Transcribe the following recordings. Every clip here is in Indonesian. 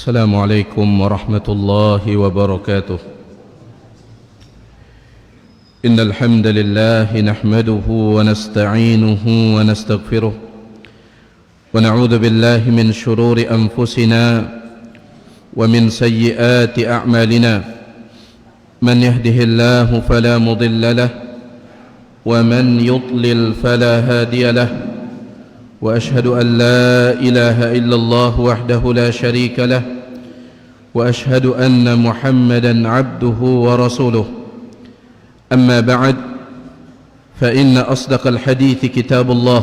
السلام عليكم ورحمة الله وبركاته. إن الحمد لله نحمده ونستعينه ونستغفره ونعوذ بالله من شرور أنفسنا ومن سيئات أعمالنا. من يهده الله فلا مضل له ومن يضلل فلا هادي له. وأشهد أن لا إله إلا الله وحده لا شريك له وأشهد أن محمدا عبده ورسوله. أما بعد فإن أصدق الحديث كتاب الله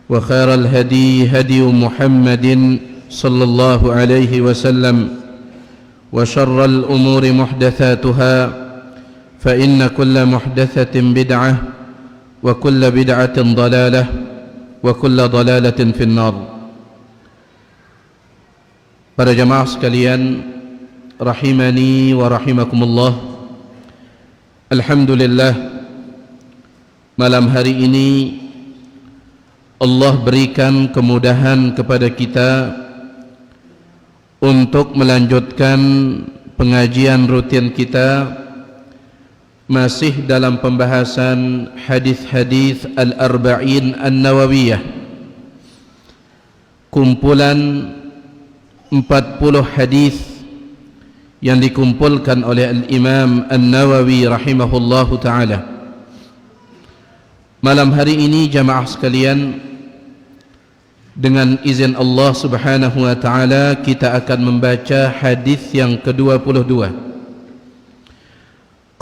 وخير الهدي هدي محمد صلى الله عليه وسلم وشر الأمور محدثاتها فإن كل محدثة بدعة وكل بدعة ضلالة وكل ضلالة في النار. Para jamaah sekalian, rahimani wa rahimakumullah. Alhamdulillah, malam hari ini Allah berikan kemudahan kepada kita untuk melanjutkan pengajian rutin kita masih dalam pembahasan hadis-hadis Al-Arba'in An-Nawawiyah, kumpulan 40 hadis yang dikumpulkan oleh Al-Imam An-Nawawi rahimahullahu ta'ala. Malam hari ini jamaah sekalian, dengan izin Allah subhanahu wa ta'ala, kita akan membaca hadis yang ke-22.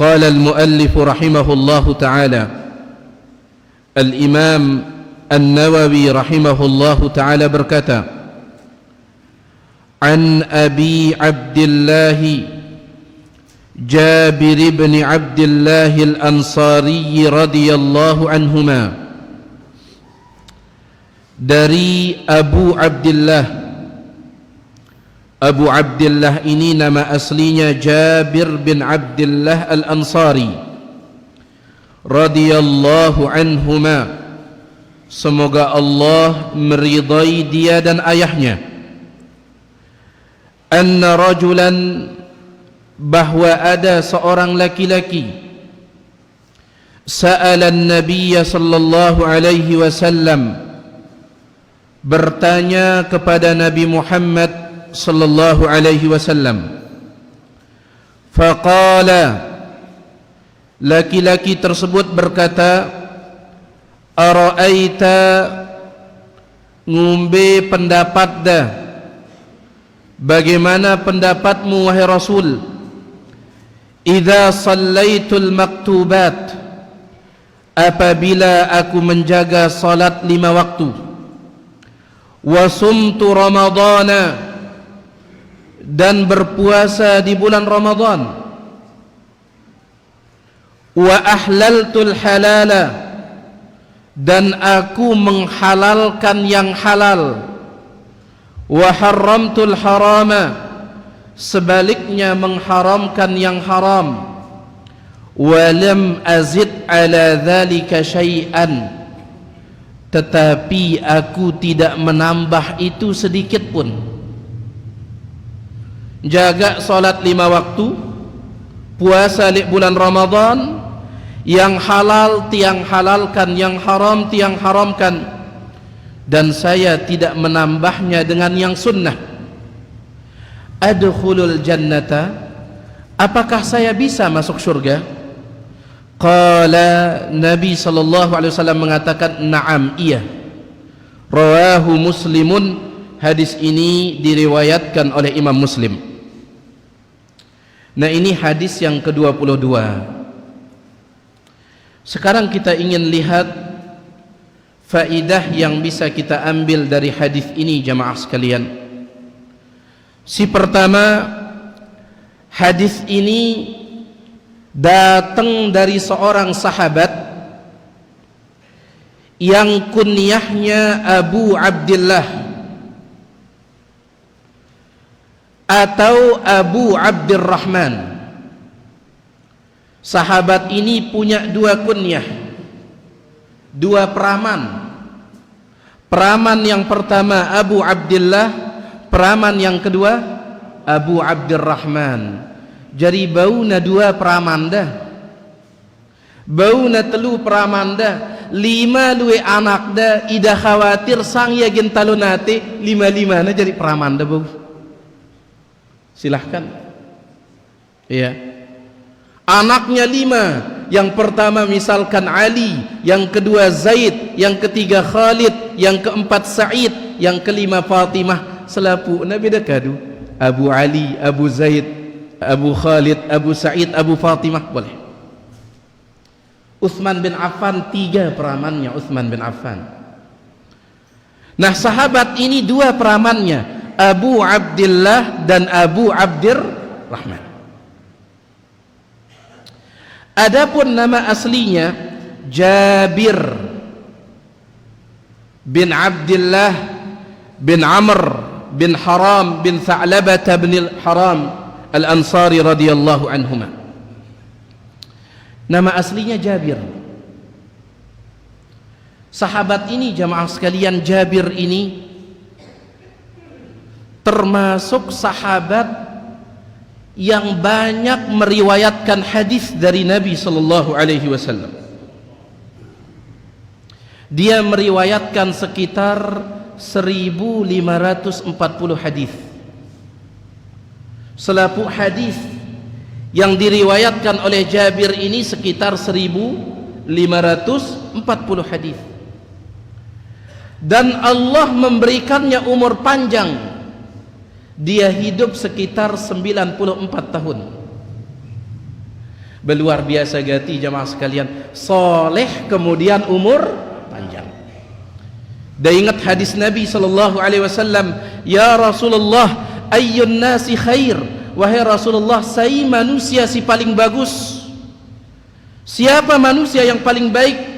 قال المؤلف رحمه الله تعالى، الإمام النووي رحمه الله تعالى berkata, عن أبي عبد الله جابر بن عبد الله الأنصاري رضي الله عنهما, dari Abu Abdillah. Abu Abdillah ini nama aslinya Jabir bin Abdillah Al-Ansari radhiyallahu anhuma, semoga Allah meridai dia dan ayahnya. Anna rajulan, bahwa ada seorang laki-laki, sa'ala an-nabiy sallallahu alaihi wasallam, bertanya kepada Nabi Muhammad sallallahu alaihi wasallam. Faqala, laki-laki tersebut berkata, ara'aita, ngumbe pendapat dah, bagaimana pendapatmu wahai Rasul, idza sallaitul maktubat, apabila aku menjaga salat 5 waktu, wa sumtu ramadana, dan berpuasa di bulan Ramadan, wa ahlaltul halala, dan aku menghalalkan yang halal, wa haramtul harama, sebaliknya mengharamkan yang haram, wa lam azid ala dhalika syai'an, tetapi aku tidak menambah itu sedikit pun. Jaga salat 5 waktu, puasa di bulan Ramadan, yang halal tiang halalkan, yang haram tiang haramkan, dan saya tidak menambahnya dengan yang sunnah. Adkhulul jannata, apakah saya bisa masuk surga? Qala, Nabi sallallahu alaihi wasallam mengatakan, na'am, iya. Rawahu Muslimun, hadis ini diriwayatkan oleh Imam Muslim. Nah, ini hadis yang ke-22. Sekarang kita ingin lihat faidah yang bisa kita ambil dari hadis ini jamaah sekalian. Si pertama, hadis ini datang dari seorang sahabat yang kunyahnya Abu Abdillah atau Abu Abdurrahman. Sahabat ini punya 2 kunyah, 2 peraman. Peraman yang pertama Abu Abdillah, Peraman yang kedua Abu Abdurrahman. Jadi bauna dua peraman dah, bauna telu peraman dah, lima luwe anak dah, ida khawatir sang ya gentalunate lima-lima na jadi peraman dah bau. Silahkan. Iya. Anaknya lima. Yang pertama misalkan Ali, yang kedua Zaid, yang ketiga Khalid, yang keempat Sa'id, yang kelima Fatimah. Selapu Nabi dekadu Abu Ali, Abu Zaid, Abu Khalid, Abu Sa'id, Abu Fatimah boleh. Utsman bin Affan tiga peramannya Utsman bin Affan. Nah sahabat ini dua peramannya Abu Abdillah dan Abu Abdurrahman. Adapun nama aslinya Jabir bin Abdillah bin Amr bin Haram bin Tha'labah bin Haram Al-Ansari radhiyallahu anhuma. Nama aslinya Jabir. Sahabat ini jamaah sekalian, Jabir ini termasuk sahabat yang banyak meriwayatkan hadis dari Nabi sallallahu alaihi wasallam. Dia meriwayatkan sekitar 1540 hadis. Selapu hadis yang diriwayatkan oleh Jabir ini sekitar 1540 hadis. Dan Allah memberikannya umur panjang. Dia hidup sekitar 94 tahun. Beluar biasa gati jamaah sekalian, soleh kemudian umur panjang. Dan ingat hadis Nabi sallallahu alaihi wasallam, ya Rasulullah ayyun nasi khair, wahai Rasulullah saya manusia si paling bagus. Siapa manusia yang paling baik?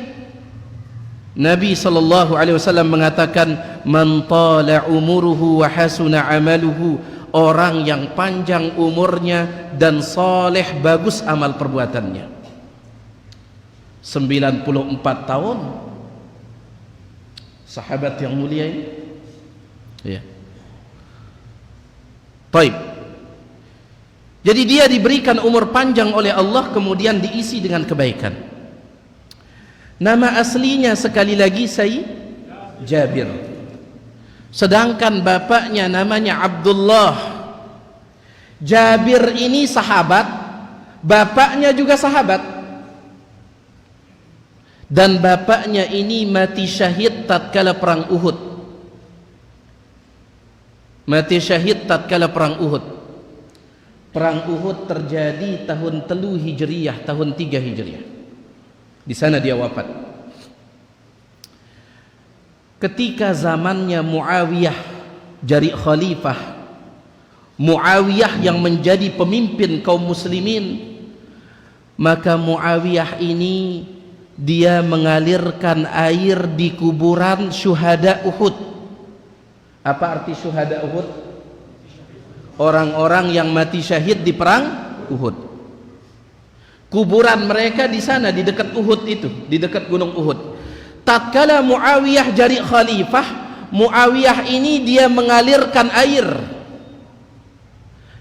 Nabi sallallahu alaihi wasallam mengatakan, man tala umuruhu wa hasuna amaluhu, orang yang panjang umurnya dan saleh bagus amal perbuatannya. 94 tahun sahabat yang mulia ini. Ya. Baik. Jadi dia diberikan umur panjang oleh Allah kemudian diisi dengan kebaikan. Nama aslinya sekali lagi Jabir. Sedangkan bapaknya namanya Abdullah. Jabir ini sahabat, bapaknya juga sahabat. Dan bapaknya ini mati syahid tatkala perang Uhud. Mati syahid tatkala perang Uhud. Perang Uhud terjadi tahun 3 Hijriah, tahun 3 Hijriah. Di sana dia wafat. Ketika zamannya Muawiyah jadi khalifah, Muawiyah yang menjadi pemimpin kaum muslimin, maka Muawiyah ini dia mengalirkan air di kuburan syuhada Uhud. Apa arti syuhada Uhud? Orang-orang yang mati syahid di perang Uhud. Kuburan mereka di sana, di dekat Uhud itu, di dekat gunung Uhud. Tatkala Muawiyah jadi khalifah, Muawiyah ini dia mengalirkan air,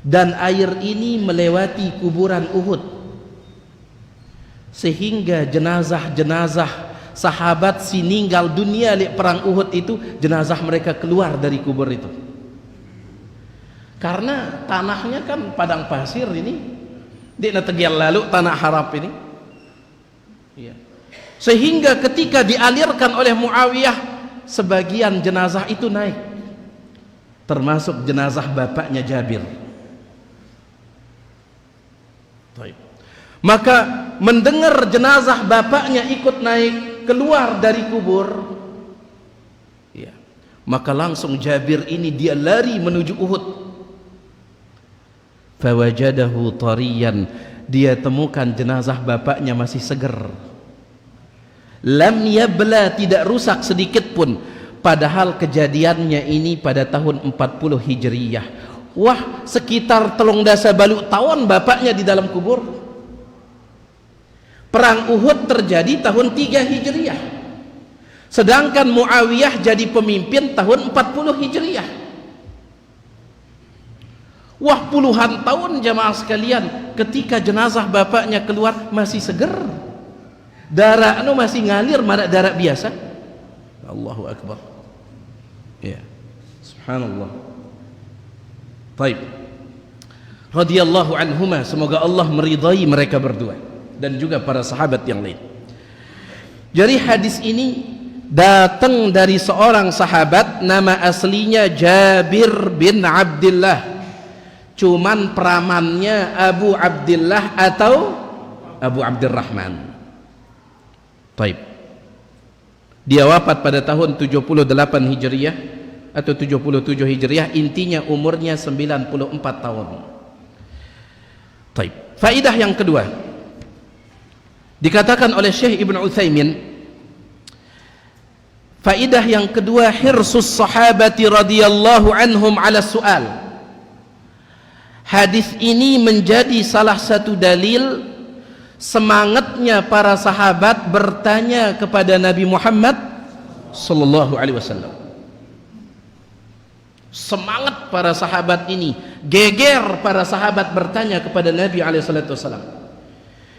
dan air ini melewati kuburan Uhud, sehingga jenazah-jenazah sahabat si meninggal dunia di perang Uhud itu, jenazah mereka keluar dari kubur itu. Karena tanahnya kan padang pasir ini, di tegial lalu tanah harap ini, ya. Sehingga ketika dialirkan oleh Muawiyah, sebagian jenazah itu naik, termasuk jenazah bapaknya Jabir. Maka mendengar jenazah bapaknya ikut naik keluar dari kubur, ya, maka langsung Jabir ini dia lari menuju Uhud. Fawajadahu tariyan, dia temukan jenazah bapaknya masih segar, lam yabla, tidak rusak sedikit pun, padahal kejadiannya ini pada tahun 40 Hijriyah. Wah, sekitar 3 baluk tahun bapaknya di dalam kubur. Perang Uhud terjadi tahun 3 Hijriyah, sedangkan Muawiyah jadi pemimpin tahun 40 Hijriyah. Wah, puluhan tahun jamaah sekalian, ketika jenazah bapaknya keluar masih seger, darah masih ngalir, darah biasa. Allahu Akbar. Ya, subhanallah. Taib. Radhiyallahu anhuma, semoga Allah meridai mereka berdua dan juga para sahabat yang lain. Jadi hadis ini datang dari seorang sahabat, nama aslinya Jabir bin Abdullah, cuman pramannya Abu Abdullah atau Abu Abdurrahman. Taib. Dia wafat pada tahun 78 Hijriah atau 77 Hijriah, intinya umurnya 94 tahun. Taib. Faidah yang kedua, dikatakan oleh Syekh Ibn Utsaimin, faidah yang kedua, hirsus sahabati radhiyallahu anhum ala su'al. Hadis ini menjadi salah satu dalil semangatnya para sahabat bertanya kepada Nabi Muhammad sallallahu alaihi wasallam. Semangat para sahabat ini, geger para sahabat bertanya kepada Nabi alaihi salatu wasallam.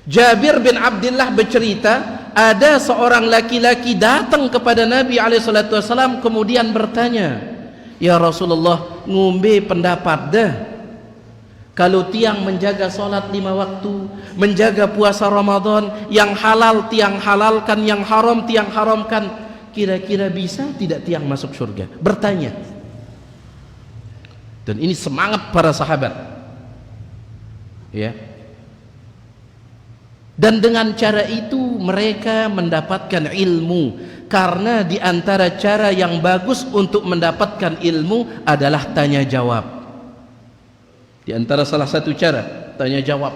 Jabir bin Abdullah bercerita, ada seorang laki-laki datang kepada Nabi alaihi salatu wasallam kemudian bertanya, "Ya Rasulullah, ngombe pendapat dah. Kalau tiang menjaga solat 5 waktu, menjaga puasa Ramadan, yang halal tiang halalkan, yang haram tiang haramkan, kira-kira bisa tidak tiang masuk surga?" Bertanya. Dan ini semangat para sahabat. Ya. Dan dengan cara itu mereka mendapatkan ilmu, karena di antara cara yang bagus untuk mendapatkan ilmu adalah tanya jawab. Di antara salah satu cara tanya jawab.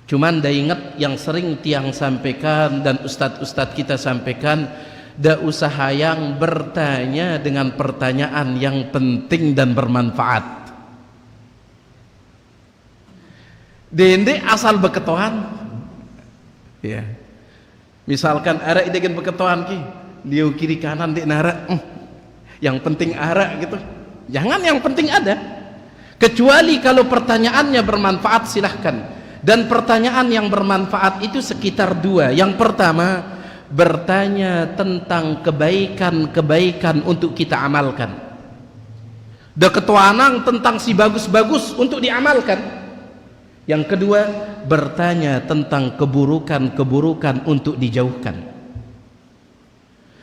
Cuman dah ingat yang sering tiang sampaikan dan ustadz-ustadz kita sampaikan, dah usah yang bertanya dengan pertanyaan yang penting dan bermanfaat. Dende asal beketohan. Ya. Misalkan arah idegan beketohan ki, dia kiri kanan dek nara. Yang penting arah gitu. Jangan yang penting ada. Kecuali kalau pertanyaannya bermanfaat, silahkan. Dan pertanyaan yang bermanfaat itu sekitar 2. Yang pertama, bertanya tentang kebaikan-kebaikan untuk kita amalkan. Deketuanang tentang si bagus-bagus untuk diamalkan. Yang kedua, bertanya tentang keburukan-keburukan untuk dijauhkan.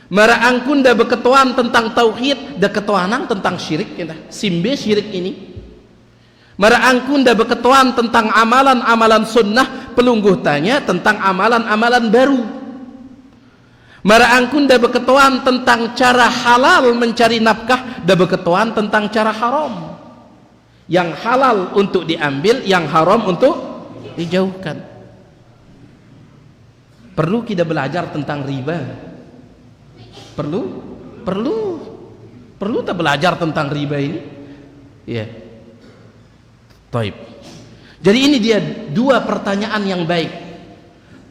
Maraangkun dah beketuan tentang tauhid, deketuanang tentang syirik kita. Simbe syirik ini. Maraangkun dah beketuan tentang amalan-amalan sunnah, pelungguh tanya tentang amalan-amalan baru. Maraangkun dah beketuan tentang cara halal mencari nafkah, dah beketuan tentang cara haram. Yang halal untuk diambil, yang haram untuk dijauhkan. Perlu kita belajar tentang riba. Perlu tak belajar tentang riba ini? Ya. Taib. Jadi ini dia 2 pertanyaan yang baik.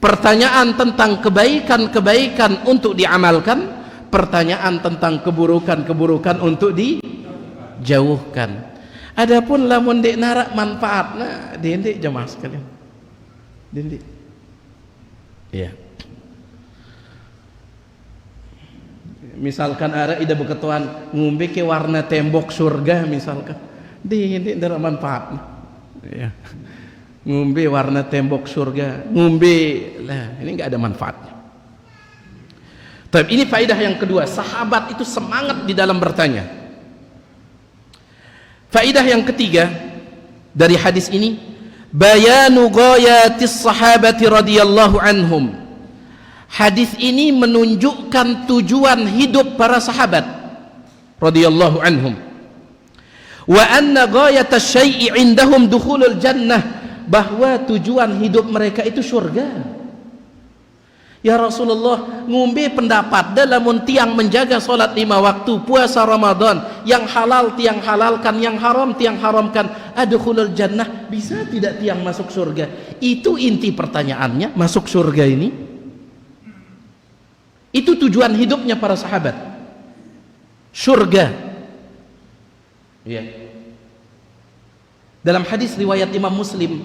Pertanyaan tentang kebaikan-kebaikan untuk diamalkan, pertanyaan tentang keburukan-keburukan untuk dijauhkan. Adapun lamun dek narak manfaatna, dendek jemaah sekalian. Dendek. Iya. Misalkan ada ida beketuan ngombe ke warna tembok surga misalkan. Dendek narak manfaatna. Ya. Ngombe warna tembok surga, ngombe lah, ini enggak ada manfaatnya. Tapi ini faedah yang kedua, sahabat itu semangat di dalam bertanya. Faedah yang ketiga dari hadis ini, bayanu ghayatis sahabati radhiyallahu anhum. Hadis ini menunjukkan tujuan hidup para sahabat radhiyallahu anhum. Wa anna ghayatas syai'i indahum dukhulul jannah, bahwa tujuan hidup mereka itu surga. Ya Rasulullah, ngombe pendapat dalam tiang menjaga solat 5 waktu, puasa Ramadan, yang halal tiang halalkan, yang haram tiang haramkan, adkhulul jannah, bisa tidak tiang masuk surga? Itu inti pertanyaannya, masuk surga ini. Itu tujuan hidupnya para sahabat, surga. Ya. Dalam hadis riwayat Imam Muslim,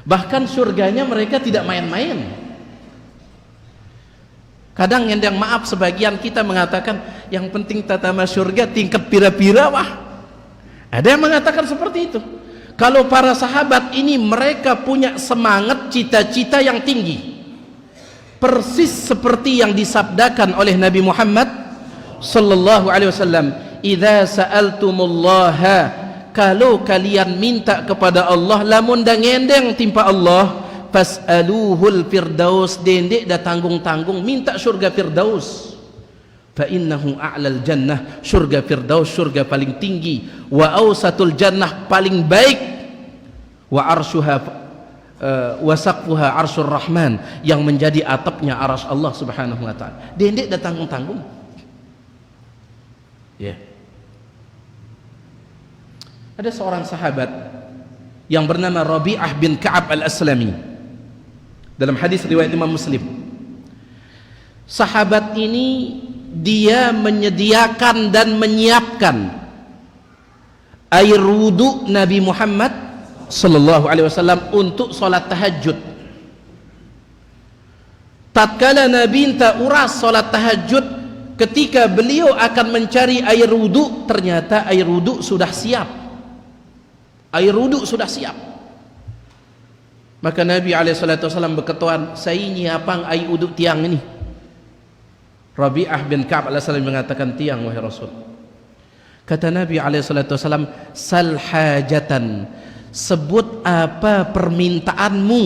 bahkan surganya mereka tidak main-main. Kadang yang maaf sebagian kita mengatakan yang penting tatama surga tingkat pira-pira, wah. Ada yang mengatakan seperti itu. Kalau para sahabat ini mereka punya semangat cita-cita yang tinggi, persis seperti yang disabdakan oleh Nabi Muhammad sallallahu alaihi wasallam, "Idza sa'altumullaha," kalau kalian minta kepada Allah lamun dah ngendeng timpa Allah, fas'aluhul firdaus, dendek dah tanggung-tanggung minta surga firdaus, fa innahu a'lal jannah, surga firdaus surga paling tinggi, wa awsatul jannah paling baik, wa arshuha wa saqfuha arsyur rahman, yang menjadi atapnya arsy Allah subhanahu wa ta'ala. Dendek dah tanggung-tanggung ya. Ada seorang sahabat yang bernama Rabi'ah bin Ka'ab al-Aslami, dalam hadis riwayat Imam Muslim. Sahabat ini dia menyediakan dan menyiapkan air wudu Nabi Muhammad sallallahu alaihi wasallam untuk salat tahajud. Tatkala Nabi minta uras salat tahajud, ketika beliau akan mencari air wudu, ternyata air wudu sudah siap. Air wudu sudah siap. Maka Nabi SAW berkatakan, saya nyiapang air wudu tiang ini. Rabi'ah bin Ka'ab al-Aslami mengatakan, tiang wahai Rasul. Kata Nabi SAW, sal hajatan, sebut apa permintaanmu,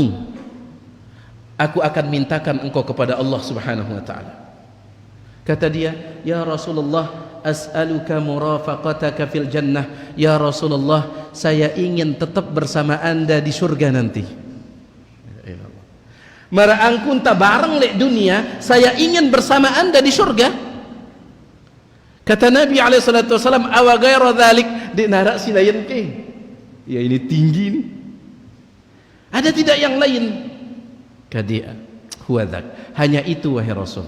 aku akan mintakan engkau kepada Allah subhanahu wa ta'ala. Kata dia, ya Rasulullah, as'aluka murafaqataka fil jannah. Ya Rasulullah, saya ingin tetap bersama anda di surga nanti. Mara'angkun tabarang lek dunia, saya ingin bersama anda di surga. Kata Nabi SAW, awa gaira dhalik, di narak silayan ke, ya ini tinggi nih, ada tidak yang lain? Kata huwadak, hanya itu wahai Rasul.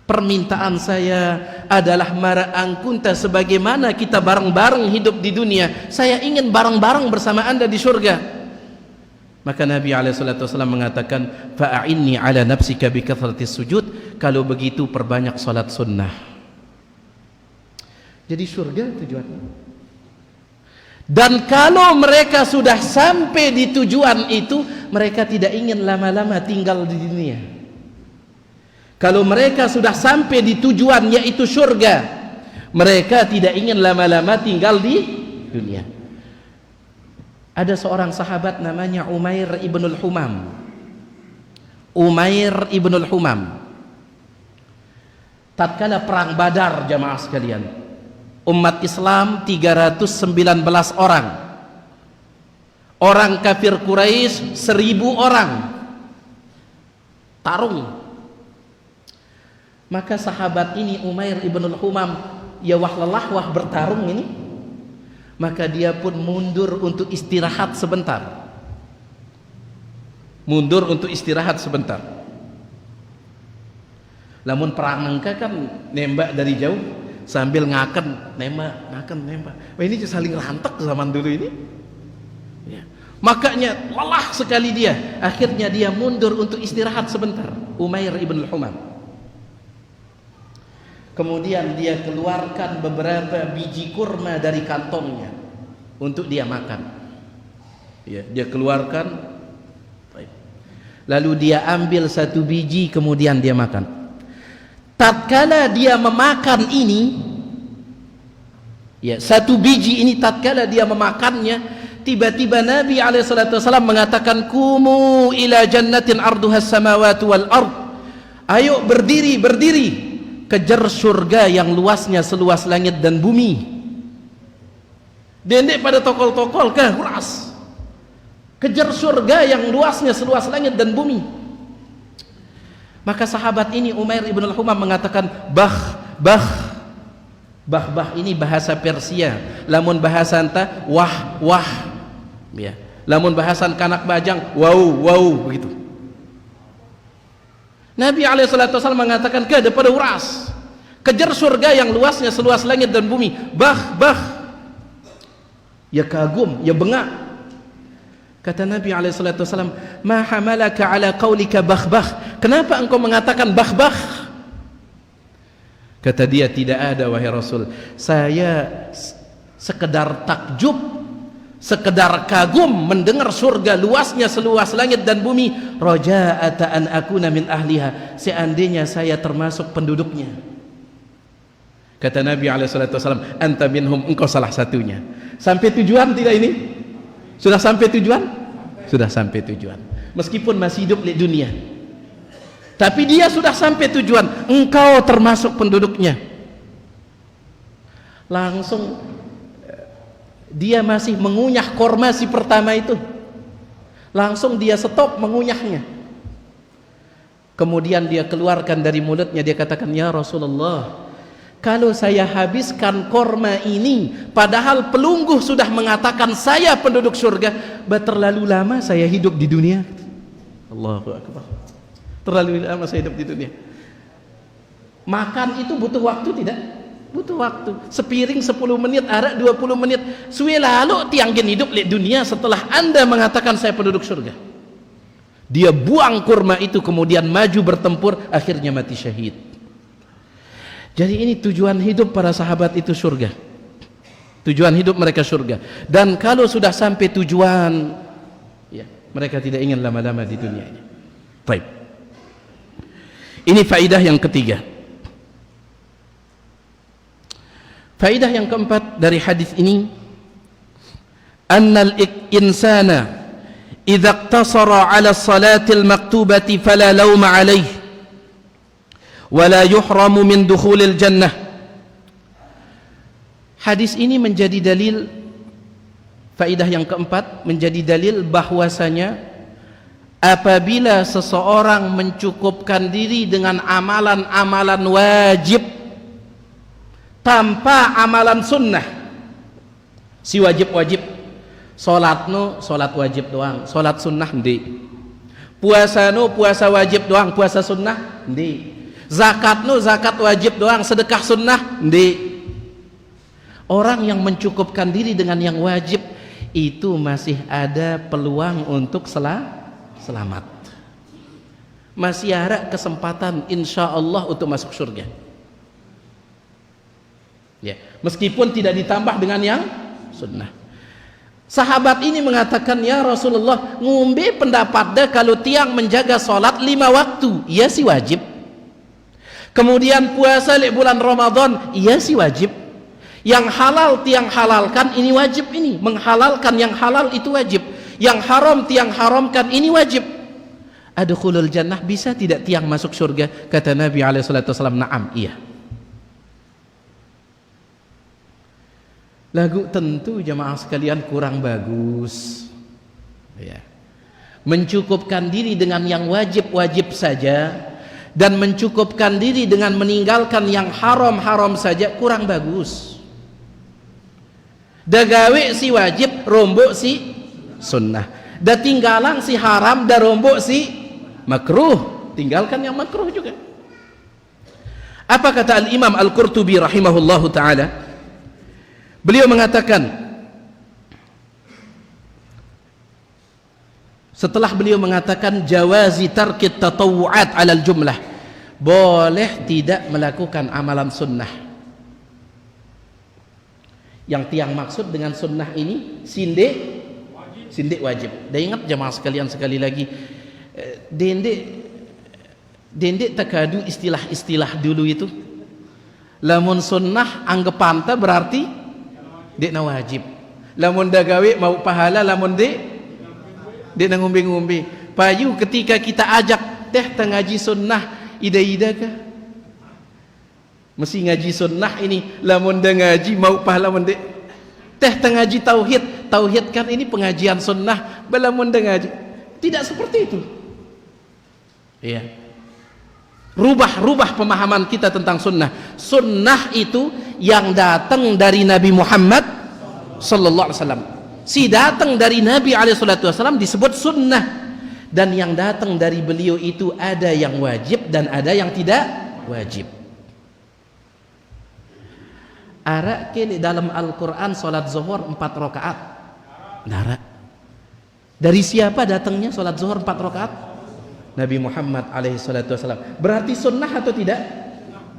Permintaan saya adalah mara'angkunta, sebagaimana kita bareng-bareng hidup di dunia, saya ingin bareng-bareng bersama anda di surga. Maka Nabi SAW mengatakan, fa'a'inni ala nafsika bi kathratis sujud, kalau begitu perbanyak salat sunnah. Jadi surga tujuannya. Dan kalau mereka sudah sampai di tujuan itu, mereka tidak ingin lama-lama tinggal di dunia. Kalau mereka sudah sampai di tujuan yaitu surga, mereka tidak ingin lama-lama tinggal di dunia. Ada seorang sahabat namanya Umair ibnul Humam. Umair ibnul Humam. Tatkala perang Badar, jamaah sekalian, umat Islam 319 orang. Orang kafir Quraisy 1000 orang. Tarung. Maka sahabat ini Umair ibnul Humam, ya wah lelah wah bertarung ini, maka dia pun mundur untuk istirahat sebentar. Mundur untuk istirahat sebentar. Lamun perang nengka kan nembak dari jauh sambil ngaken nembak, ngaken nembak. Wah ini saling rantek zaman dulu ini. Ya. Makanya lelah sekali dia. Akhirnya dia mundur untuk istirahat sebentar. Umair ibnul Humam. Kemudian dia keluarkan beberapa biji kurma dari kantongnya untuk dia makan. Ya, dia keluarkan. Lalu dia ambil satu biji, kemudian dia makan. Tatkala dia memakan ini, ya, satu biji ini tatkala dia memakannya, tiba-tiba Nabi SAW mengatakan, kumu ila jannatin arduhas samawati wal ard. Ayo berdiri, berdiri, kejar surga yang luasnya seluas langit dan bumi. Dendek pada tokol-tokol ke huras, kejar surga yang luasnya seluas langit dan bumi. Maka sahabat ini Umair ibn al-Humam mengatakan, bah ini bahasa Persia, lamun bahasa anta wah ya, lamun bahasan kanak bajang wow begitu. Nabi SAW mengatakan, ke daripada uras, kejar surga yang luasnya seluas langit dan bumi. Bah Ya kagum, ya bengak. Kata Nabi SAW, ma hamalaka ala qaulika bakhbakh, kenapa engkau mengatakan bakhbakh? Kata dia, tidak ada wahai Rasul, saya sekedar takjub, sekedar kagum mendengar surga luasnya seluas langit dan bumi, raja'ata an akuna min ahliha, seandainya saya termasuk penduduknya. Kata Nabi SAW, anta minhum, engkau salah satunya. Sampai tujuan tidak ini? Sudah sampai tujuan? Sudah sampai tujuan, meskipun masih hidup di dunia, tapi dia sudah sampai tujuan. Engkau termasuk penduduknya. Langsung dia masih mengunyah korma si pertama itu, langsung dia stop mengunyahnya. Kemudian dia keluarkan dari mulutnya, dia katakan, ya Rasulullah, kalau saya habiskan korma ini, padahal pelungguh sudah mengatakan saya penduduk surga, terlalu lama saya hidup di dunia. Allahu Akbar. Terlalu lama saya hidup di dunia. Makan itu butuh waktu tidak? Butuh waktu. Sepiring 10 menit, arak 20 menit. Suwe lalu tianggin hidup di dunia setelah Anda mengatakan saya penduduk surga. Dia buang kurma itu, kemudian maju bertempur, akhirnya mati syahid. Jadi ini tujuan hidup para sahabat itu surga. Tujuan hidup mereka surga. Dan kalau sudah sampai tujuan, ya, mereka tidak ingin lama-lama di dunia ini. Baik. Ini faidah yang ketiga. Faidah yang keempat dari hadis ini, annal insana idza iqtasara 'ala as-salati al-maktubati fala lawma 'alayhi wala yuhramu min dukhulil jannah. Hadis ini menjadi dalil, faidah yang keempat, menjadi dalil bahwasanya apabila seseorang mencukupkan diri dengan amalan-amalan wajib tanpa amalan sunnah, si wajib-wajib, solat wajib doang, solat sunnah ndi, puasa wajib doang, puasa sunnah ndi, zakat wajib doang, sedekah sunnah ndi. Orang yang mencukupkan diri dengan yang wajib itu masih ada peluang untuk selamat, masih ada kesempatan insya Allah untuk masuk surga, ya, meskipun tidak ditambah dengan yang sunnah. Sahabat ini mengatakan, ya Rasulullah, ngumbe pendapat dah kalau tiang menjaga solat 5 waktu, iya sih wajib. Kemudian puasa di bulan Ramadan, iya sih wajib. Yang halal tiang halalkan, ini wajib. Ini menghalalkan yang halal itu wajib. Yang haram tiang haramkan, ini wajib. Adkhulul jannah, bisa tidak tiang masuk surga? Kata Nabi SAW, na'am, iya. Lagu tentu jamaah sekalian kurang bagus, ya. Mencukupkan diri dengan yang wajib-wajib saja dan mencukupkan diri dengan meninggalkan yang haram-haram saja kurang bagus. Dagawe si wajib, rombok si sunnah. Da tinggalan si haram, da rombok si makruh, tinggalkan yang makruh juga. Apa kata Al-Imam Al-Qurtubi rahimahullahu ta'ala? Beliau mengatakan, setelah beliau mengatakan jawazi tarkit tatawu'at alal jumlah, boleh tidak melakukan amalan sunnah. Yang tiang maksud dengan sunnah ini sindik wajib. Dan ingat jemaah sekalian, sekali lagi, dendek takadu istilah-istilah dulu itu. Lamun sunnah anggap panta berarti dekna wajib. Lamun dagawe mau pahala, lamun dia ngumbi-ngumbi. Payu ketika kita ajak teh ngaji sunnah, ida-ida kah? Mesti ngaji sunnah ini, lamun dah ngaji mau pahala, lamun teh ngaji tauhid kan ini pengajian sunnah, balamun dah ngaji. Tidak seperti itu. Iya. Rubah pemahaman kita tentang sunnah. Sunnah itu yang datang dari Nabi Muhammad sallallahu alaihi wasallam. Si datang dari Nabi alaihi wasallam disebut sunnah, dan yang datang dari beliau itu ada yang wajib dan ada yang tidak wajib. Ara ke dalam Al-Quran solat zuhur 4 rakaat. Nara. Dari siapa datangnya solat zuhur 4 rakaat? Nabi Muhammad alaihi salatu wasallam. Berarti sunnah atau tidak?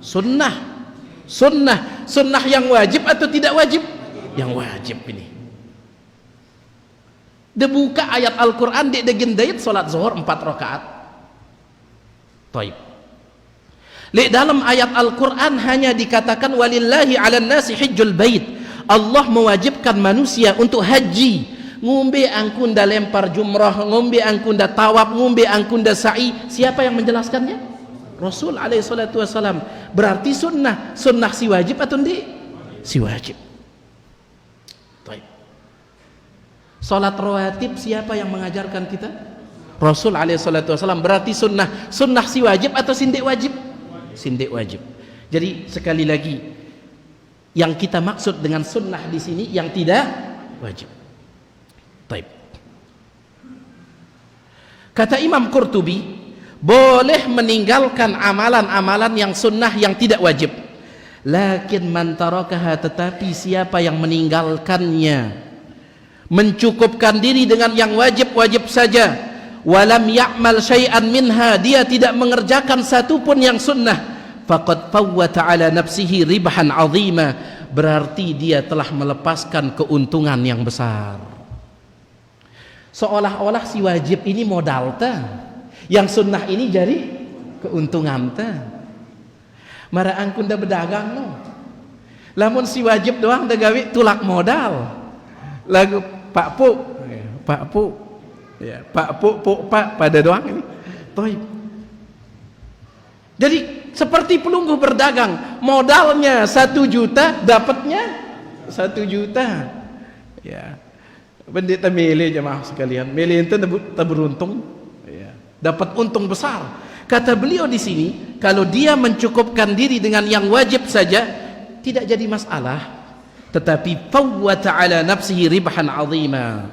Sunnah. Sunnah yang wajib atau tidak wajib? Yang wajib ini. Dia buka ayat Al-Quran, dia gendait solat zuhur 4 rakaat. Taib. Di dalam ayat Al-Quran hanya dikatakan walillahi 'alan nasi hajjul bait. Allah mewajibkan manusia untuk haji. Ngombe angkunda lempar jumrah, ngombe angkunda tawaf, ngombe angkunda sa'i. Siapa yang menjelaskannya? Rasul alaihi salatu wasalam. Berarti sunnah si wajib atau ndi? Si wajib. Taib. Salat rawatib siapa yang mengajarkan kita? Rasul alaihi salatu wasalam. Berarti sunnah si wajib atau sindik wajib? Sindik wajib. Jadi sekali lagi, yang kita maksud dengan sunnah di sini yang tidak wajib. Taib. Kata Imam Qurtubi, boleh meninggalkan amalan-amalan yang sunnah yang tidak wajib. Lakin man tarakaha, tetapi siapa yang meninggalkannya, mencukupkan diri dengan yang wajib-wajib saja, walam ya'mal syai'an minha, dia tidak mengerjakan satu pun yang sunnah, faqad fawwata ala nafsihi ribhan 'azima, berarti dia telah melepaskan keuntungan yang besar. Seolah-olah si wajib ini modal ta, yang sunnah ini jadi keuntungan ta. Mara angkun dah berdagang no. Lamun si wajib doang dah gawe tulak modal. Lagu Pak Pu, ya, Pak Pu, Pak pada doang ini. Toib. Jadi seperti pelunggu berdagang, modalnya 1 juta, dapatnya 1 juta. Ya. Pendeta milih jemaah sekalian, milih itu tak beruntung, ya. Dapat untung besar. Kata beliau di sini, kalau dia mencukupkan diri dengan yang wajib saja, tidak jadi masalah. Tetapi fawwata ala nafsihi ribhan 'azima.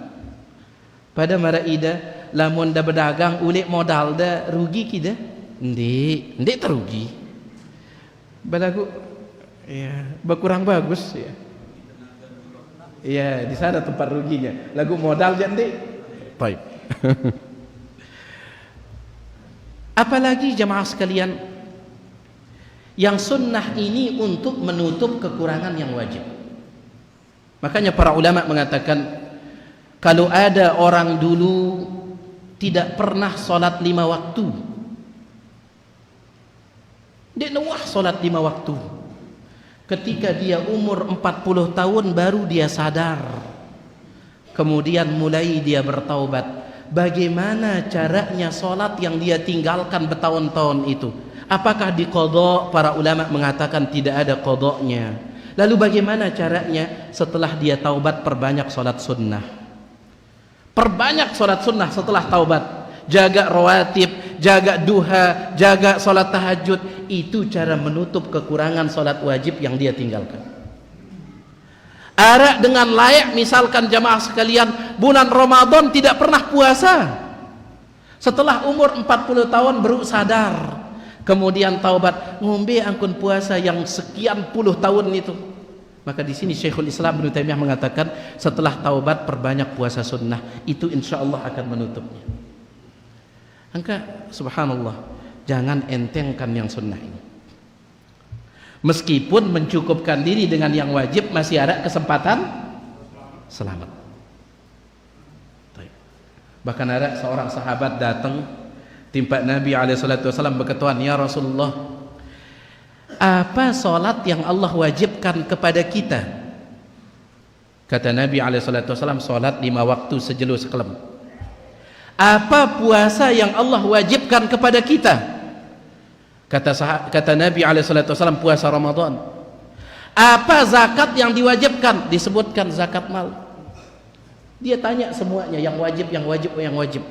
Pada maraida lamun dah berdagang ulik modal dah rugi kita? Ndik terugi. Balagu ya, berkurang bagus ya. Iya, di sana tempat ruginya. Lagu modal jadi. Baik. Apalagi jemaah sekalian, yang sunnah ini untuk menutup kekurangan yang wajib. Makanya para ulama mengatakan, kalau ada orang dulu tidak pernah sholat 5 waktu, dia nuwah sholat 5 waktu. Ketika dia umur 40 tahun baru dia sadar, kemudian mulai dia bertaubat. Bagaimana caranya sholat yang dia tinggalkan bertahun-tahun itu? Apakah diqadha? Para ulama mengatakan tidak ada qadhanya. Lalu bagaimana caranya? Setelah dia taubat, perbanyak sholat sunnah. Perbanyak sholat sunnah setelah taubat. Jaga rawatib, jaga duha, jaga sholat tahajud. Itu cara menutup kekurangan sholat wajib yang dia tinggalkan. Ara dengan layak, misalkan jamaah sekalian, bulan Ramadan tidak pernah puasa. Setelah umur 40 tahun baru sadar, kemudian taubat, ngombe angkun puasa yang sekian puluh tahun itu. Maka di sini Syekhul Islam Ibnu Taimiyah mengatakan, setelah taubat perbanyak puasa sunnah, itu insya Allah akan menutupnya. Angka subhanallah, jangan entengkan yang sunnah ini. Meskipun mencukupkan diri dengan yang wajib, masih ada kesempatan selamat. Bahkan ada seorang sahabat datang timpa Nabi SAW berkatuan, ya Rasulullah, apa solat yang Allah wajibkan kepada kita? Kata Nabi SAW, solat 5 waktu sejelo sekelem. Apa puasa yang Allah wajibkan kepada kita? Kata Nabi SAW, puasa Ramadan. Apa zakat yang diwajibkan? Disebutkan zakat mal. Dia tanya semuanya, yang wajib.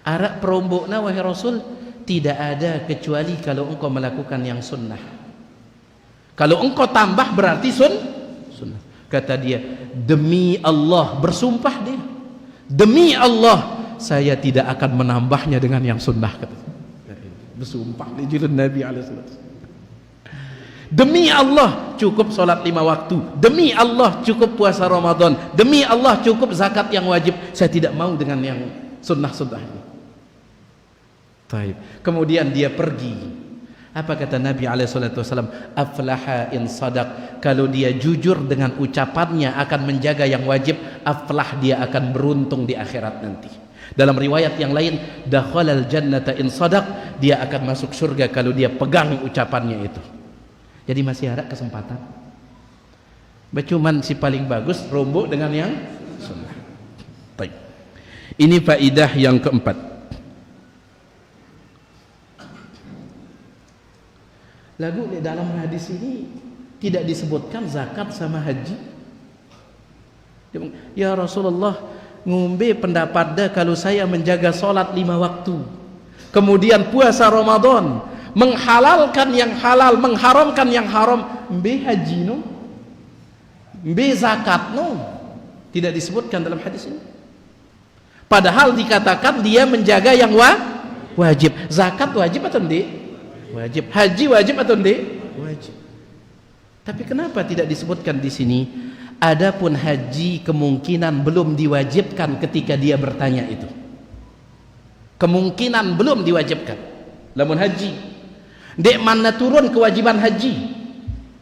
Arak perombokna wahai Rasul, tidak ada kecuali kalau engkau melakukan yang sunnah. Kalau engkau tambah berarti sunnah. Kata dia, demi Allah, bersumpah dia, demi Allah, saya tidak akan menambahnya dengan yang sunnah. Bersumpah di jilid Nabi SAW. Demi Allah cukup sholat 5 waktu, demi Allah cukup puasa Ramadan, demi Allah cukup zakat yang wajib, saya tidak mau dengan yang sunnah-sunnah ini. Taib. Kemudian dia pergi. Apa kata Nabi SAW? Aflaha in sadaq. Kalau dia jujur dengan ucapannya akan menjaga yang wajib, aflah, dia akan beruntung di akhirat nanti. Dalam riwayat yang lain, dakhalal jannata in sadaq, dia akan masuk surga kalau dia pegang ucapannya itu. Jadi masih ada kesempatan. Cuman si paling bagus rombok dengan yang sunnah. Baik. Ini faidah yang keempat. Lalu di dalam hadis ini tidak disebutkan zakat sama haji. Ya Rasulullah, ngombe pendapat dah kalau saya menjaga solat 5 waktu, kemudian puasa Ramadan, menghalalkan yang halal, mengharamkan yang haram, mbe haji no, mbe zakat no, tidak disebutkan dalam hadis ini. Padahal dikatakan dia menjaga yang wajib. Zakat wajib atau tidak? Wajib. Haji wajib atau tidak? Wajib. Tapi kenapa tidak disebutkan di sini? Adapun haji kemungkinan belum diwajibkan ketika dia bertanya itu. Kemungkinan belum diwajibkan. Lamun haji, dek mana turun kewajiban haji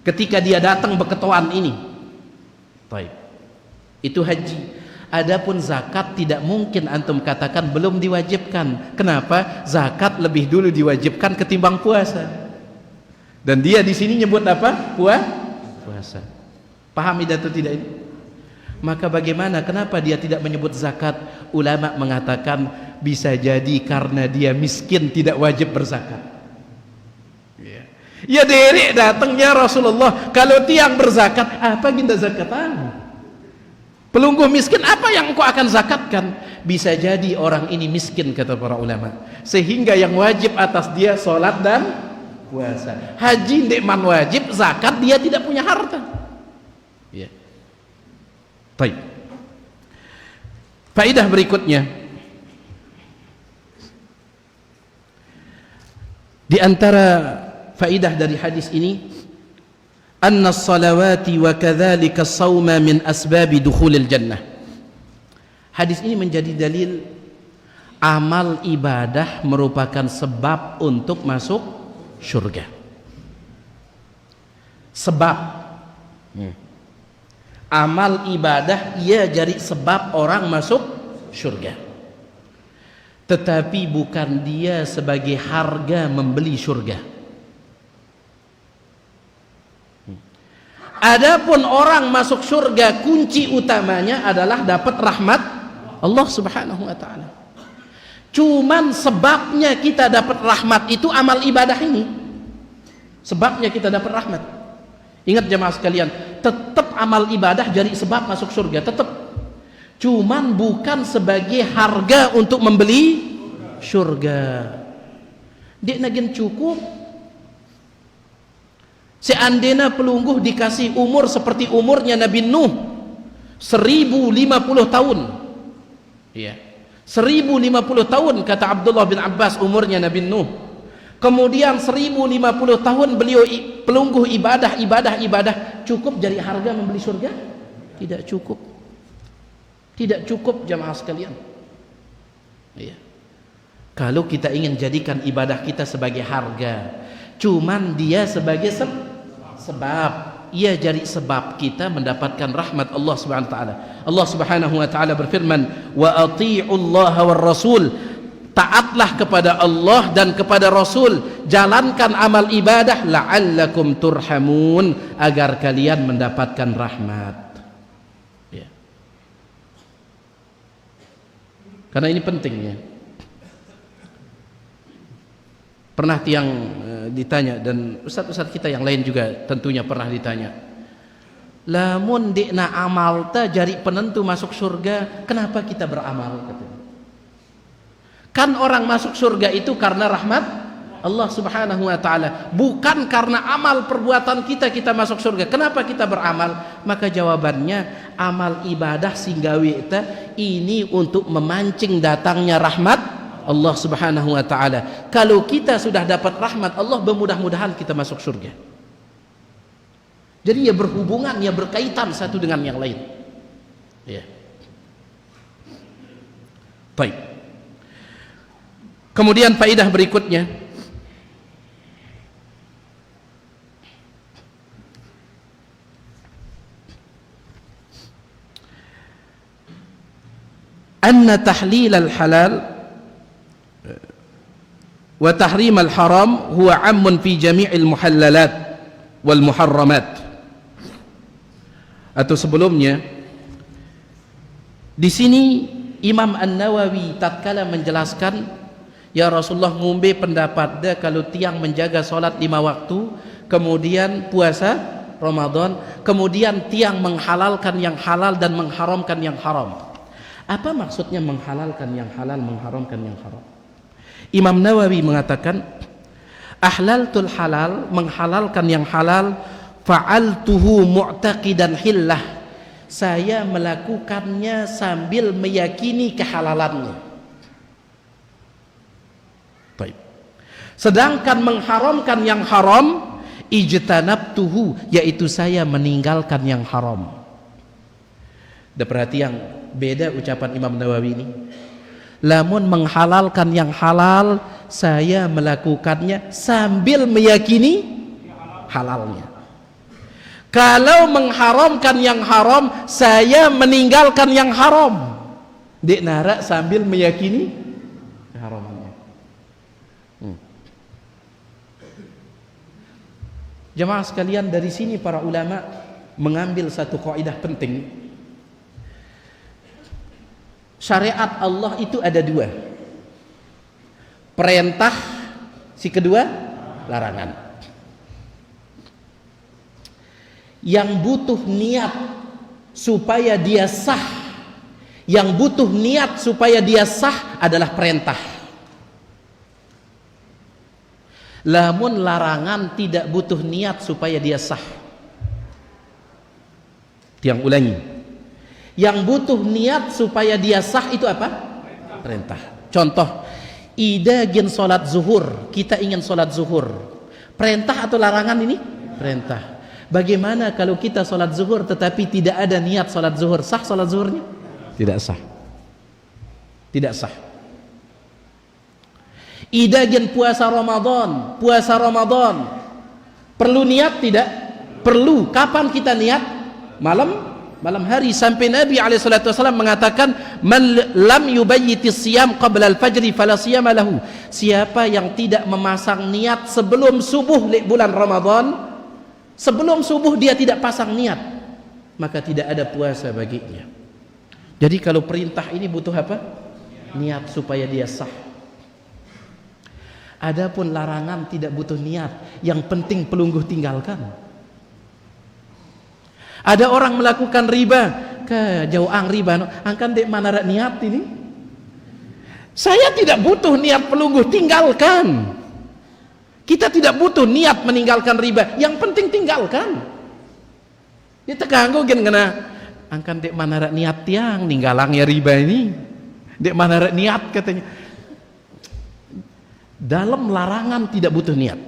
ketika dia datang beketuan ini. Baik. Itu haji. Adapun zakat tidak mungkin antum katakan belum diwajibkan. Kenapa? Zakat lebih dulu diwajibkan ketimbang puasa. Dan dia di sini nyebut apa? Puasa. Paham itu tidak ini? Maka bagaimana? Kenapa dia tidak menyebut zakat? Ulama mengatakan bisa jadi karena dia miskin tidak wajib berzakat. Ya derek datangnya Rasulullah, kalau tiang berzakat, apa ginda zakatan? Pelungguh miskin, apa yang engkau akan zakatkan? Bisa jadi orang ini miskin, kata para ulama, sehingga yang wajib atas dia sholat dan puasa. Haji ndekman wajib, zakat dia tidak punya harta. Ya. Baik. Faedah berikutnya, di antara faedah dari hadis ini, anna as-salawati wa kadzalika as-sauma min asbabi dukhulil jannah. Hadis ini menjadi dalil amal ibadah merupakan sebab untuk masuk surga. Sebab amal ibadah ia jadi sebab orang masuk surga. Tetapi bukan dia sebagai harga membeli surga. Adapun orang masuk surga, kunci utamanya adalah dapat rahmat Allah Subhanahu wa taala. Cuman sebabnya kita dapat rahmat itu amal ibadah ini. Sebabnya kita dapat rahmat. Ingat jemaah sekalian, tetap amal ibadah jadi sebab masuk surga, tetap. Cuman bukan sebagai harga untuk membeli surga. Dia nagin cukup. Seandainya pelungguh dikasih umur seperti umurnya Nabi Nuh 1050 tahun, ya, 1050 tahun kata Abdullah bin Abbas umurnya Nabi Nuh. Kemudian 1050 tahun beliau pelungguh ibadah, cukup jadi harga membeli surga? Tidak cukup. Tidak cukup jamaah sekalian. Ya. Kalau kita ingin jadikan ibadah kita sebagai harga, cuman dia sebagai sebab, ia jadi sebab kita mendapatkan rahmat Allah Subhanahu wa taala. Allah Subhanahu wa taala berfirman, "Wa athi'ullaha war rasul." Taatlah kepada Allah dan kepada Rasul, jalankan amal ibadah la'allakum turhamun, agar kalian mendapatkan rahmat. Ya. Karena ini penting ya. Pernah tiang ditanya, dan ustaz-ustaz kita yang lain juga tentunya pernah ditanya, lamun dikna amal ta jari penentu masuk surga, kenapa kita beramal? Katanya. Kan orang masuk surga itu karena rahmat Allah Subhanahu wa taala, bukan karena amal perbuatan kita masuk surga. Kenapa kita beramal? Maka jawabannya, amal ibadah singgawi ini untuk memancing datangnya rahmat Allah Subhanahu wa taala. Kalau kita sudah dapat rahmat Allah, bermudah-mudahan kita masuk surga. Jadi ya berhubungan, ya berkaitan satu dengan yang lain. Ya. Baik. Kemudian faedah berikutnya, anna tahlil al-halal wa tahrim al-haram huwa 'ammun fi jami'il muhallalat wal muharramat. Atau sebelumnya di sini Imam An-Nawawi tatkala menjelaskan, ya Rasulullah ngombe pendapat dah kalau tiang menjaga solat 5 waktu, kemudian puasa Ramadan, kemudian tiang menghalalkan yang halal dan mengharamkan yang haram. Apa maksudnya menghalalkan yang halal, mengharamkan yang haram? Imam Nawawi mengatakan, ahlaltul halal, menghalalkan yang halal, fa'altuhu mu'taqidan hillah, saya melakukannya sambil meyakini kehalalannya. Baik. Sedangkan mengharamkan yang haram, ijtanabtuhu, yaitu saya meninggalkan yang haram. Ada perhati yang beda ucapan Imam Nawawi ini. Lamun menghalalkan yang halal, saya melakukannya sambil meyakini halalnya. Kalau mengharamkan yang haram, saya meninggalkan yang haram. Dek narak sambil meyakini keharamannya. Jemaah sekalian, dari sini para ulama mengambil satu kaidah penting. Syariat Allah itu ada 2. Perintah, si kedua larangan. Yang butuh niat supaya dia sah, yang butuh niat supaya dia sah adalah perintah. Lamun larangan tidak butuh niat supaya dia sah. Tiang ulangi, yang butuh niat supaya dia sah itu apa? Perintah. Contoh, ida gen solat zuhur, kita ingin solat zuhur, perintah atau larangan ini? Perintah. Bagaimana kalau kita solat zuhur tetapi tidak ada niat solat zuhur, sah solat zuhurnya? Tidak sah. Tidak sah. Idagen puasa Ramadan, perlu niat tidak? Perlu. Kapan kita niat? Malam hari. Sampai Nabi SAW mengatakan, man lam yubayyitis siyam qabla al-fajri fala siyama lahu. Siapa yang tidak memasang niat sebelum subuh bulan Ramadan, sebelum subuh dia tidak pasang niat, maka tidak ada puasa baginya. Jadi kalau perintah ini butuh apa? Niat supaya dia sah. Adapun larangan tidak butuh niat, yang penting pelungguh tinggalkan. Ada orang melakukan riba, ke jauh ang riba, angkan dek mana niat ini? Saya tidak butuh niat pelungguh, tinggalkan. Kita tidak butuh niat meninggalkan riba, yang penting tinggalkan. Dia terganggu gen kena angkan dek mana niat tiang ninggalangnya riba ini. Dek mana niat katanya. Dalam larangan tidak butuh niat.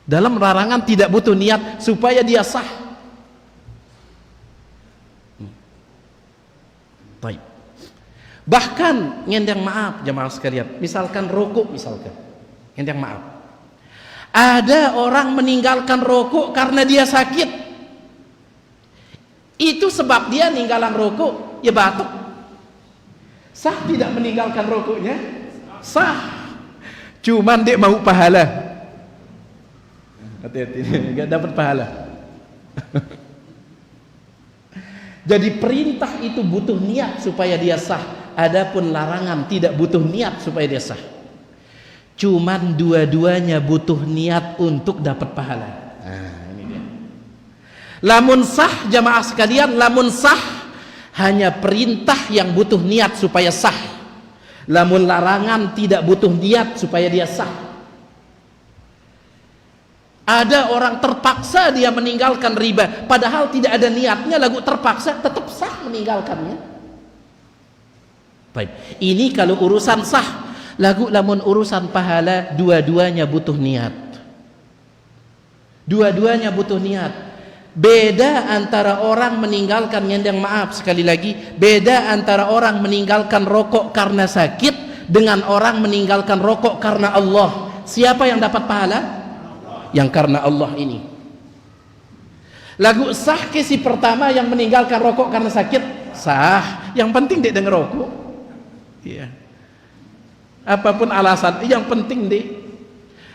Dalam larangan tidak butuh niat supaya dia sah. Baik. Bahkan ngendang maaf jemaah sekalian, misalkan rokok misalkan. Ngendang maaf. Ada orang meninggalkan rokok karena dia sakit. Itu sebab dia ninggalan rokok, ya batuk. Sah tidak meninggalkan rokoknya? Sah. Cuman dia mau pahala. Hati-hati, enggak dapat pahala. Jadi perintah itu butuh niat supaya dia sah. Adapun larangan tidak butuh niat supaya dia sah. Cuman dua-duanya butuh niat untuk dapat pahala. Nah, ini dia. Lamun sah jamaah sekalian, lamun sah hanya perintah yang butuh niat supaya sah. Lamun larangan tidak butuh niat supaya dia sah. Ada orang terpaksa dia meninggalkan riba, padahal tidak ada niatnya, lagu terpaksa tetap sah meninggalkannya. Baik, ini kalau urusan sah. Lagu lamun urusan pahala, dua-duanya butuh niat. Dua-duanya butuh niat. Beda antara orang meninggalkan nyendang, maaf sekali lagi, beda antara orang meninggalkan rokok karena sakit dengan orang meninggalkan rokok karena Allah. Siapa yang dapat pahala? Yang karena Allah ini. Lagu sah ke si pertama yang meninggalkan rokok karena sakit? Sah. Yang penting dia dengar rokok. Iya. Apapun alasan, yang penting deh.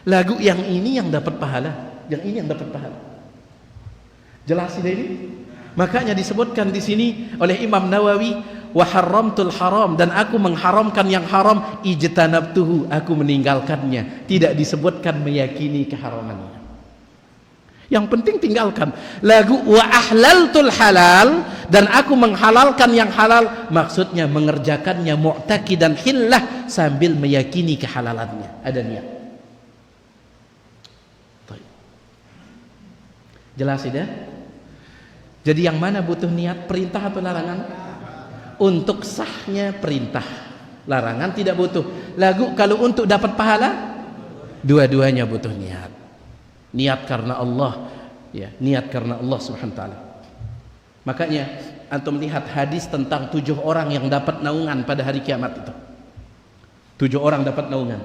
Lagu yang ini yang dapat pahala, yang ini yang dapat pahala. Jelas ini? Makanya disebutkan di sini oleh Imam Nawawi, wa haramtul haram, dan aku mengharamkan yang haram, ijtanabtuhu, aku meninggalkannya. Tidak disebutkan meyakini keharamannya. Yang penting tinggalkan. Lagu wa ahlaltul halal, dan aku menghalalkan yang halal, maksudnya mengerjakannya mu'taqidan hillah sambil meyakini kehalalannya. Ada niat. Jelas tidak? Jadi yang mana butuh niat, perintah atau larangan? Untuk sahnya perintah, larangan tidak butuh. Lagu kalau untuk dapat pahala, dua-duanya butuh niat. Niat karena Allah, ya, niat karena Allah Subhanahu wa taala. Makanya antum lihat hadis tentang 7 orang yang dapat naungan pada hari kiamat itu. 7 orang dapat naungan.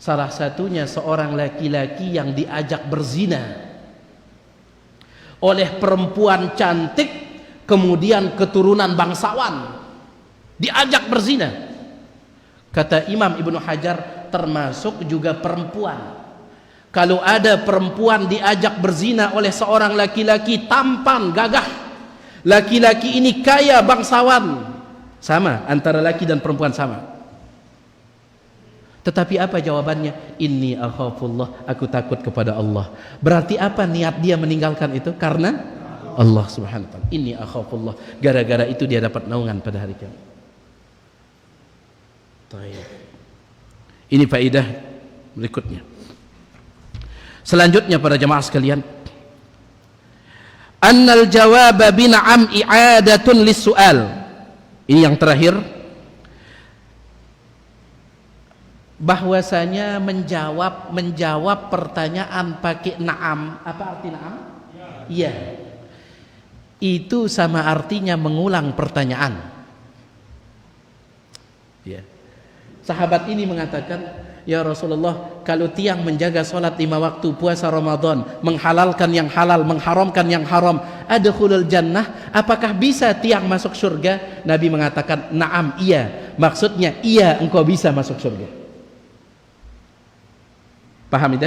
Salah satunya seorang laki-laki yang diajak berzina oleh perempuan cantik, kemudian keturunan bangsawan, diajak berzina. Kata Imam Ibnu Hajar, termasuk juga perempuan. Kalau ada perempuan diajak berzina oleh seorang laki-laki tampan, gagah, laki-laki ini kaya, bangsawan, sama, antara laki dan perempuan sama. Tetapi apa jawabannya? Inni akhafullah, aku takut kepada Allah. Berarti apa niat dia meninggalkan itu? Karena Allah Subhanahu wa taala. Inni akhafullah, gara-gara itu dia dapat naungan pada hari kiamat. Ini faedah berikutnya. Selanjutnya para jemaah sekalian, annal jawab bin'am i'adatun lis-su'al. Ini yang terakhir, bahwasanya menjawab pertanyaan pakai na'am. Apa arti na'am? Iya. Itu sama artinya mengulang pertanyaan. Ya. Sahabat ini mengatakan, ya Rasulullah, kalau tiang menjaga sholat 5 waktu, puasa Ramadan, menghalalkan yang halal, mengharamkan yang haram, adkhulul jannah, apakah bisa tiang masuk surga? Nabi mengatakan, na'am, iya. Maksudnya, iya, engkau bisa masuk surga. Paham itu?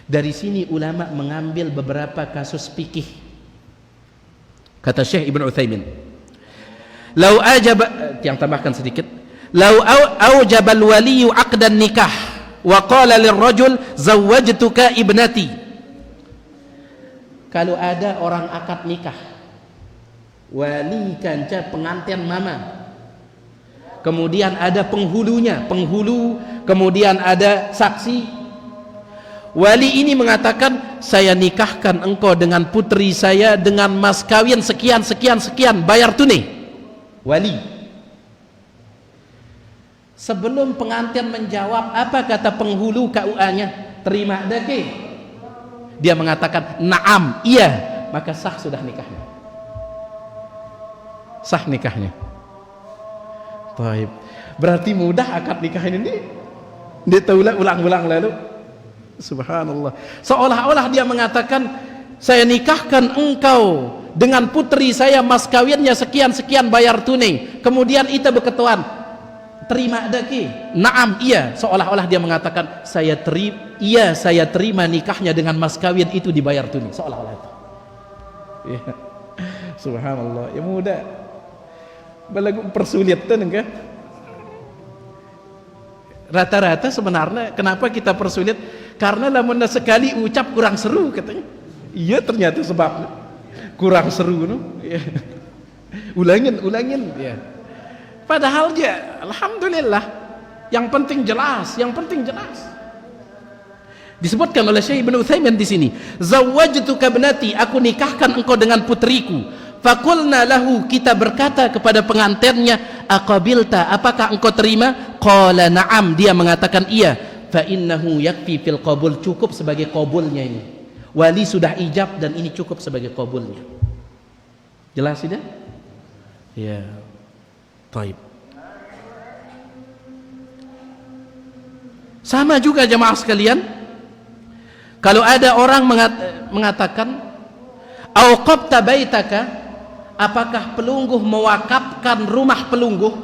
Dari sini ulama mengambil beberapa kasus fikih. Kata Syekh Ibn Utsaimin, lau ajaba, yang tambahkan sedikit, lau aujabal waliyu aqdan nikah wa qala lirrajul zawwajtuka ibnati. Kalau ada orang akad nikah, wali kanca pengantin mama, kemudian ada penghulunya, penghulu, kemudian ada saksi. Wali ini mengatakan, saya nikahkan engkau dengan putri saya dengan mas kawin sekian sekian sekian, bayar tunai. Wali. Sebelum pengantin menjawab, apa kata penghulu KUA-nya? Terima dake. Dia mengatakan, na'am, iya, maka sah sudah nikahnya. Sah nikahnya. Baik. Berarti mudah akad nikah ini. Dia ulang-ulang lalu. Subhanallah. Seolah-olah dia mengatakan, saya nikahkan engkau dengan putri saya, mas kawinnya sekian-sekian, bayar tunai. Kemudian itu berketuan, terima daki. Naam, iya. Seolah-olah dia mengatakan, saya terima nikahnya dengan mas kawin itu dibayar tunai. Seolah-olah itu. Ya. Subhanallah. Ya mudah. Balagu persulit tuh enggak? Rata-rata sebenarnya kenapa kita persulit? Karena lamun sekali ucap kurang seru katanya. Iya, ternyata sebabnya kurang seru no? Ya. Ulangin ya. Padahal dia alhamdulillah yang penting jelas, disebutkan oleh Syekh Ibnu Utsaimin di sini, zawwajtuka ibnati, aku nikahkan engkau dengan putriku. Fakulna lahu, kita berkata kepada pengantinnya, aqabilta, apakah engkau terima? Qala na'am, dia mengatakan iya. Fa innahu yakfi fil qabul, cukup sebagai qabulnya ini. wali sudah ijab dan ini cukup sebagai qabulnya. Jelas tidak? Ya. Taib. Sama juga jemaah sekalian, kalau ada orang mengatakan auqabta baitaka, apakah pelungguh mewakafkan rumah pelungguh?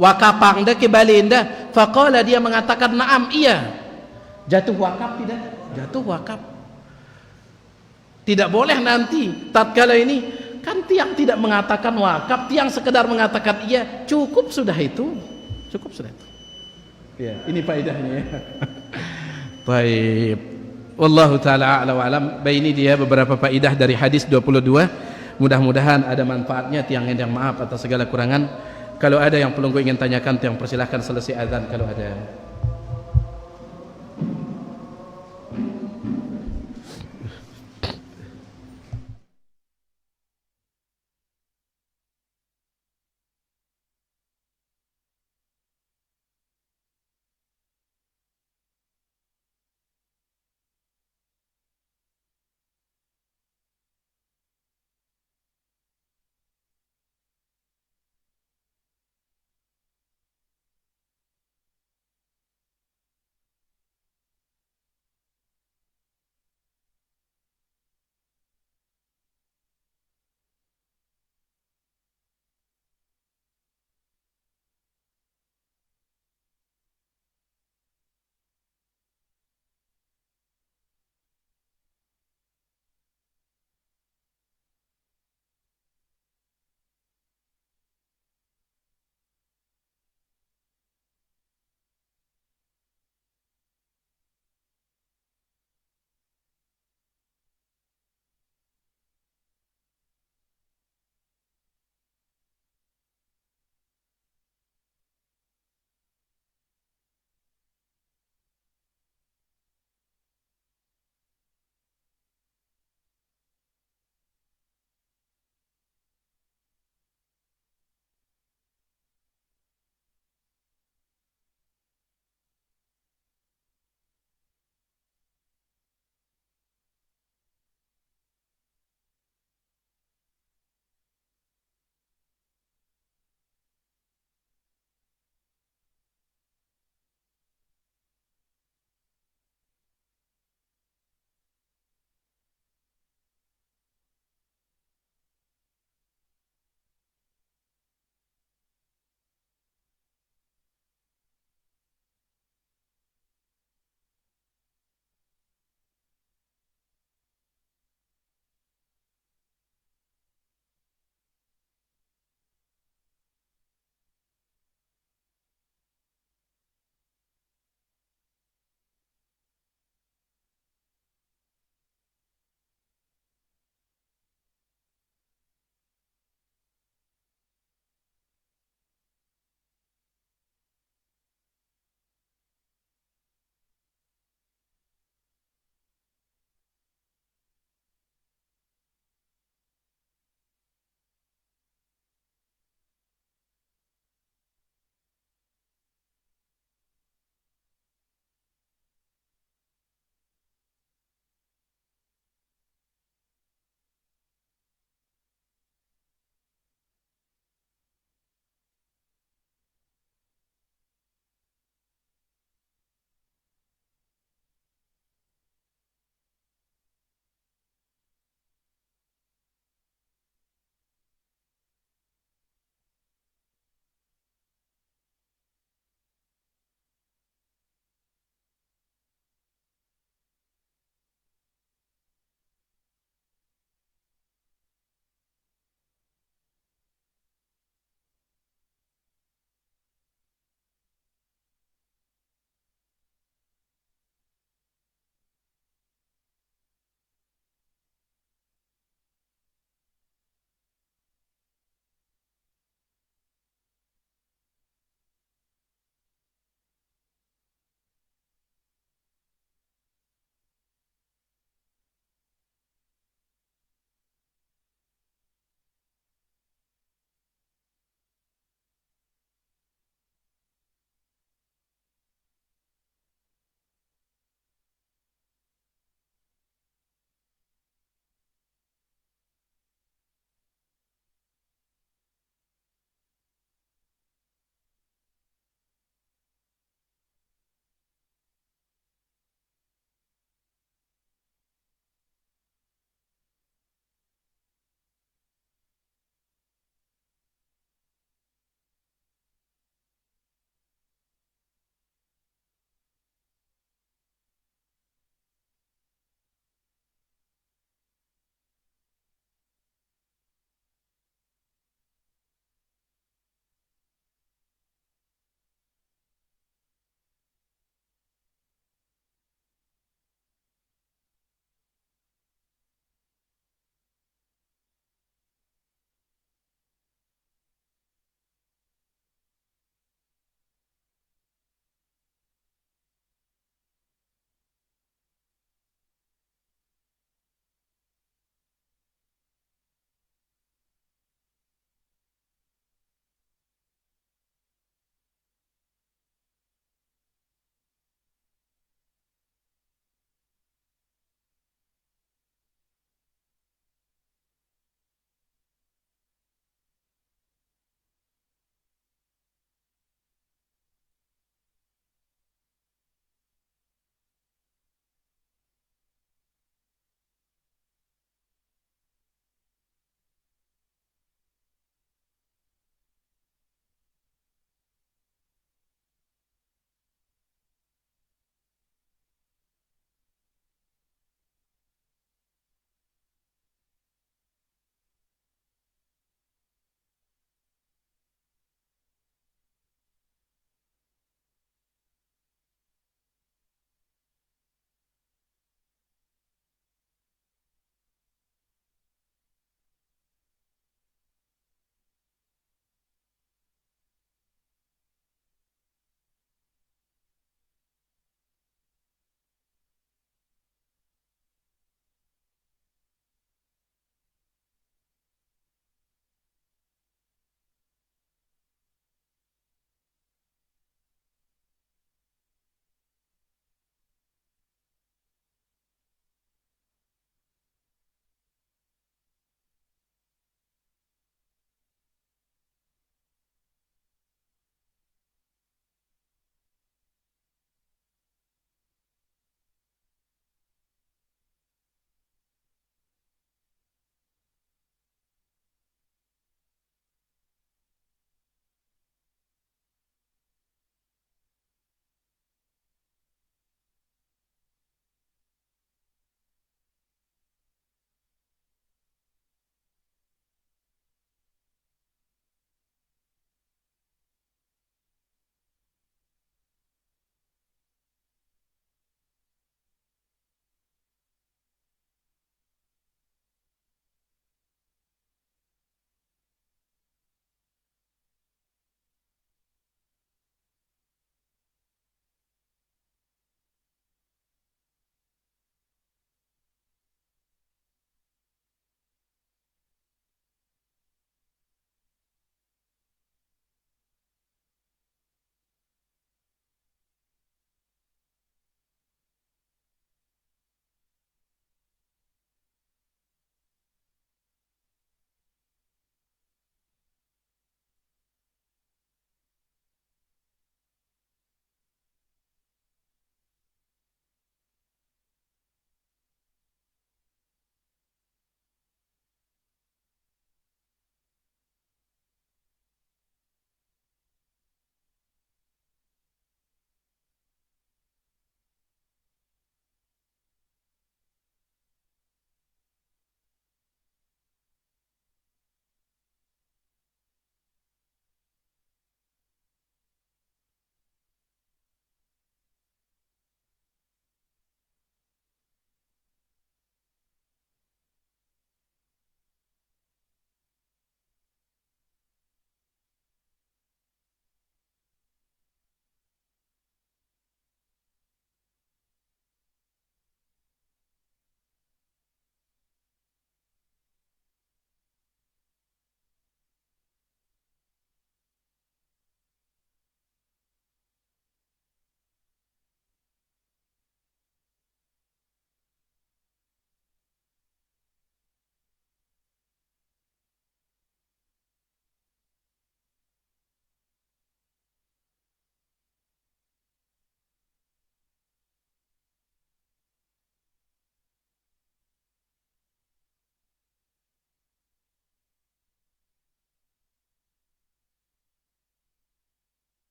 Wakapang dah ke balinda, faqala, dia mengatakan na'am, iya. Jatuh wakaf tidak? Jatuh wakaf. Tidak boleh nanti tatkala ini kan tiang tidak mengatakan wakaf, tiang sekedar mengatakan iya, cukup sudah itu. Cukup sudah itu. Ya, ini faedahnya ya. Baik. Wallahu taala a'la wa alam. Ini dia beberapa faedah dari hadis 22. Mudah-mudahan ada manfaatnya. Tiang yang maaf atas segala kurangan. Kalau ada yang pelunggu ingin tanyakan, tiang persilahkan selesai azan kalau ada.